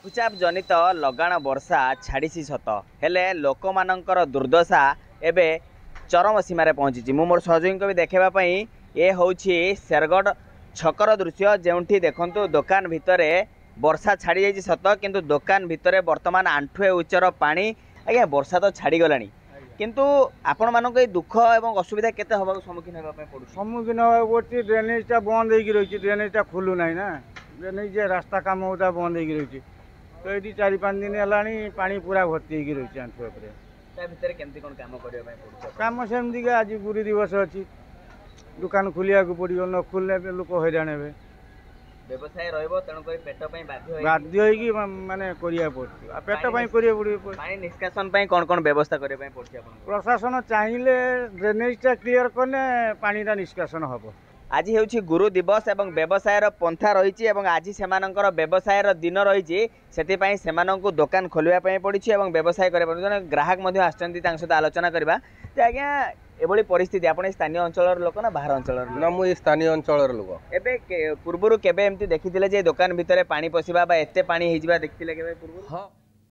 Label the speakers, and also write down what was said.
Speaker 1: लघुचाप जनित लगाण वर्षा छाड़ी सत हेले लोक मानकर दुर्दशा एबे चरम सीमार पहुँची। मु मोर सहयोगी भी देखापी ये हूँ शेरगढ़ छकर दृश्य जोठी देखु दुकान भितर वर्षा छाड़ी जाइए सत किंतु दुकान भितर बर्तमान आंठुए उच्चर पानी। आज्ञा वर्षा तो छाड़ी गलानी किंतु आपण मानक दुख एवं असुविधा केते हवा सम्मुखीन होगा पड़ू
Speaker 2: सम्मुखीन होती ड्रेनेजटा बंद हो रही ड्रेनेजटा खोलू ना ना ड्रेनेज रास्ता काम होता बंद हो रही तो ये 4-5 दिन है पानी पूरा भर्ती हो रही आंठुए कम सेमती आज गुरु दिवस अच्छी दुकान खोलिया पड़ो न खोलने लोक हैरान हे
Speaker 1: व्यवसाय रहिबो तेणुक पेट
Speaker 2: बाध्य होगी माने करिया पड़छ पेट करिया पड़ो
Speaker 1: पानी निष्कासन कौन कौन व्यवस्था करिया पड़छ
Speaker 2: प्रशासन चाहिए ड्रेनेजटा क्लीयर कले पानीटा निष्कासन हम।
Speaker 1: आज हूँ गुरु दिवस एवं व्यवसाय पंथा रही आज से व्यवसाय दिन रही से दुकान खोलने पड़ी और व्यवसाय कर ग्राहक सहित आलोचना करवा आज्ञा एभली परिस्थिति आप स्थानीय अंचल लोक ना बाहर अंचल
Speaker 3: ना मुझे स्थानीय अंचल लोक
Speaker 1: एवं पूर्व केवे एमती देखी दुकान भितर पानी पशिबा एते पानी देखते पूर्व
Speaker 3: हाँ